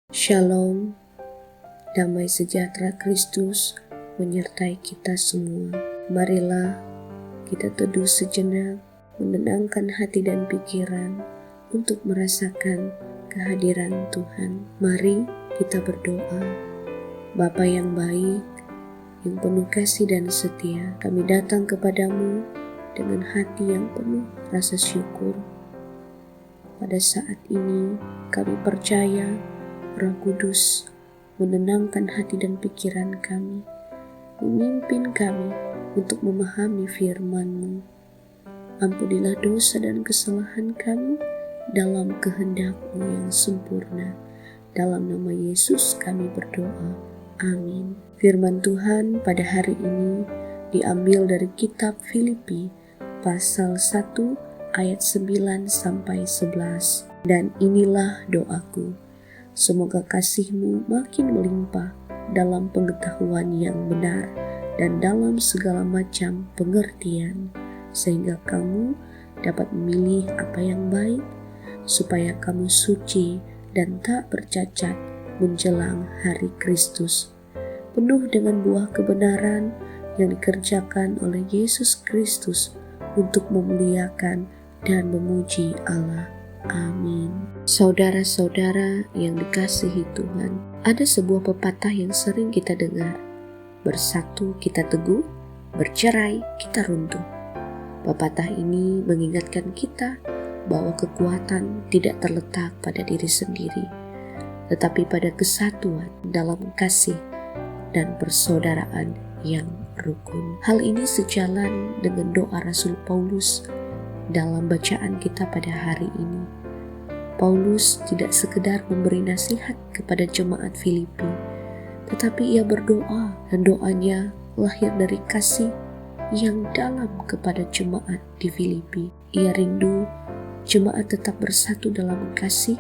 Shalom, damai sejahtera Kristus menyertai kita semua. Marilah kita teduh sejenak, menenangkan hati dan pikiran untuk merasakan kehadiran Tuhan. Mari kita berdoa. Bapa yang baik, yang penuh kasih dan setia, kami datang kepadamu dengan hati yang penuh rasa syukur. Pada saat ini kami percaya Roh Kudus menenangkan hati dan pikiran kami, memimpin kami untuk memahami firman-Mu. Ampunilah dosa dan kesalahan kami dalam kehendak-Mu yang sempurna. Dalam nama Yesus kami berdoa. Amin. Firman Tuhan pada hari ini diambil dari kitab Filipi pasal 1 ayat 9 sampai 11. Dan inilah doaku. Semoga kasih-Mu makin melimpah dalam pengetahuan yang benar dan dalam segala macam pengertian, sehingga kamu dapat memilih apa yang baik, supaya kamu suci dan tak bercacat menjelang hari Kristus, penuh dengan buah kebenaran yang dikerjakan oleh Yesus Kristus untuk memuliakan dan memuji Allah. Amin. Saudara-saudara yang dikasihi Tuhan, ada sebuah pepatah yang sering kita dengar. Bersatu kita teguh, bercerai kita runtuh. Pepatah ini mengingatkan kita bahwa kekuatan tidak terletak pada diri sendiri, tetapi pada kesatuan dalam kasih dan persaudaraan yang rukun. Hal ini sejalan dengan doa Rasul Paulus dalam bacaan kita pada hari ini. Paulus tidak sekedar memberi nasihat kepada jemaat Filipi, tetapi ia berdoa, dan doanya lahir dari kasih yang dalam kepada jemaat di Filipi. Ia rindu jemaat tetap bersatu dalam kasih,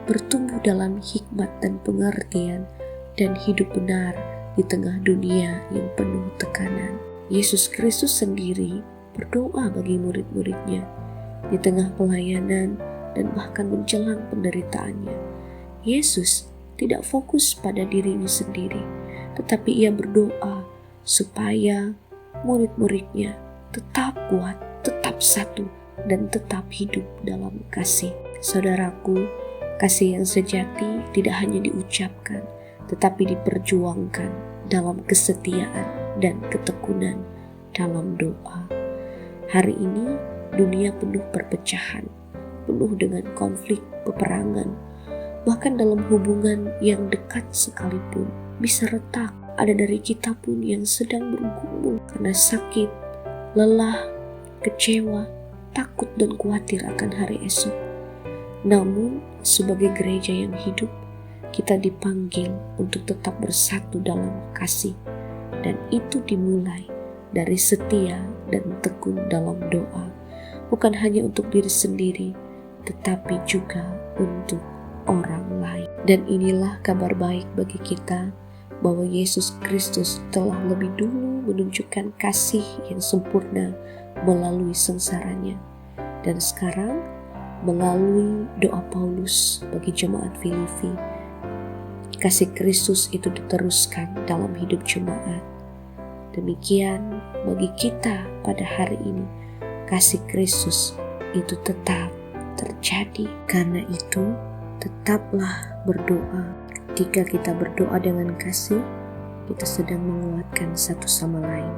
bertumbuh dalam hikmat dan pengertian, dan hidup benar di tengah dunia yang penuh tekanan. Yesus Kristus sendiri berdoa bagi murid-muridnya di tengah pelayanan dan bahkan menjelang penderitaannya. Yesus tidak fokus pada dirinya sendiri, tetapi ia berdoa supaya murid-muridnya tetap kuat, tetap satu, dan tetap hidup dalam kasih. Saudaraku, kasih yang sejati tidak hanya diucapkan, tetapi diperjuangkan dalam kesetiaan dan ketekunan dalam doa. Hari ini dunia penuh perpecahan, penuh dengan konflik, peperangan, bahkan dalam hubungan yang dekat sekalipun bisa retak. Ada dari kita pun yang sedang bergumul karena sakit, lelah, kecewa, takut dan khawatir akan hari esok. Namun sebagai gereja yang hidup, kita dipanggil untuk tetap bersatu dalam kasih, dan itu dimulai dari setia dan tekun dalam doa, bukan hanya untuk diri sendiri, tetapi juga untuk orang lain. Dan inilah kabar baik bagi kita, bahwa Yesus Kristus telah lebih dulu menunjukkan kasih yang sempurna melalui sengsaranya. Dan sekarang melalui doa Paulus bagi jemaat Filipi, kasih Kristus itu diteruskan dalam hidup jemaat. Demikian bagi kita pada hari ini, kasih Kristus itu tetap terjadi. Karena itu, tetaplah berdoa. Ketika kita berdoa dengan kasih, kita sedang menguatkan satu sama lain.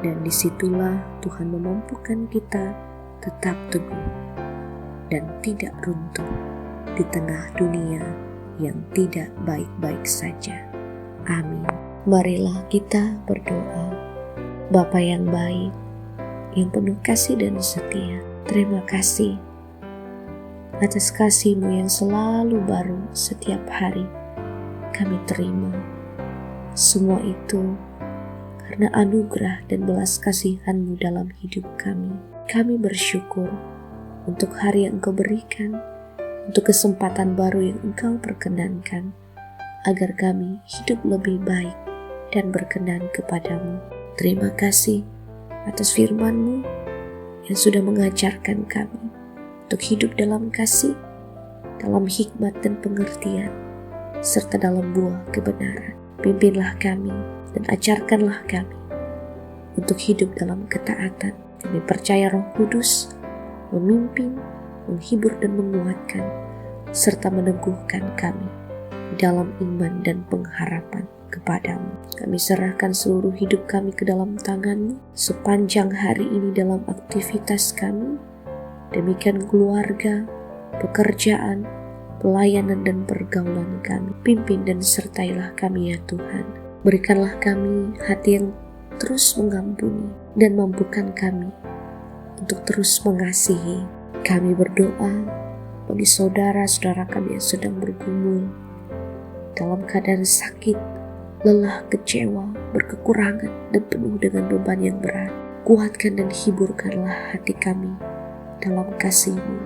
Dan disitulah Tuhan memampukan kita tetap teguh dan tidak runtuh di tengah dunia yang tidak baik-baik saja. Amin. Marilah kita berdoa. Bapa yang baik, yang penuh kasih dan setia, terima kasih atas kasih-Mu yang selalu baru setiap hari. Kami terima semua itu karena anugerah dan belas kasihan-Mu dalam hidup kami. Kami bersyukur untuk hari yang Engkau berikan, untuk kesempatan baru yang Engkau perkenankan, agar kami hidup lebih baik dan berkenan kepadamu. Terima kasih atas firman-Mu yang sudah mengajarkan kami untuk hidup dalam kasih, dalam hikmat dan pengertian, serta dalam buah kebenaran. Pimpinlah kami dan ajarkanlah kami untuk hidup dalam ketaatan. Kami percaya Roh Kudus memimpin, menghibur dan menguatkan, serta meneguhkan kami dalam iman dan pengharapan kepadamu. Kami serahkan seluruh hidup kami ke dalam tangan-Mu sepanjang hari ini dalam aktivitas kami, demikian keluarga, pekerjaan, pelayanan dan pergaulan kami. Pimpin dan sertailah kami ya Tuhan. Berikanlah kami hati yang terus mengampuni dan mampukan kami untuk terus mengasihi. Kami berdoa bagi saudara-saudara kami yang sedang bergumul dalam keadaan sakit, lelah, kecewa, berkekurangan, dan penuh dengan beban yang berat. Kuatkan dan hiburkanlah hati kami dalam kasih-Mu,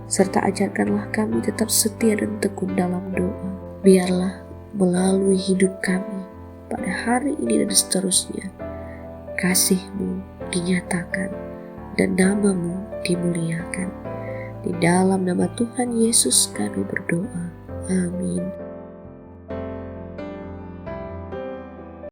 serta ajarkanlah kami tetap setia dan tekun dalam doa. Biarlah melalui hidup kami pada hari ini dan seterusnya, kasih-Mu dinyatakan dan nama-Mu dimuliakan. Di dalam nama Tuhan Yesus kami berdoa. Amin.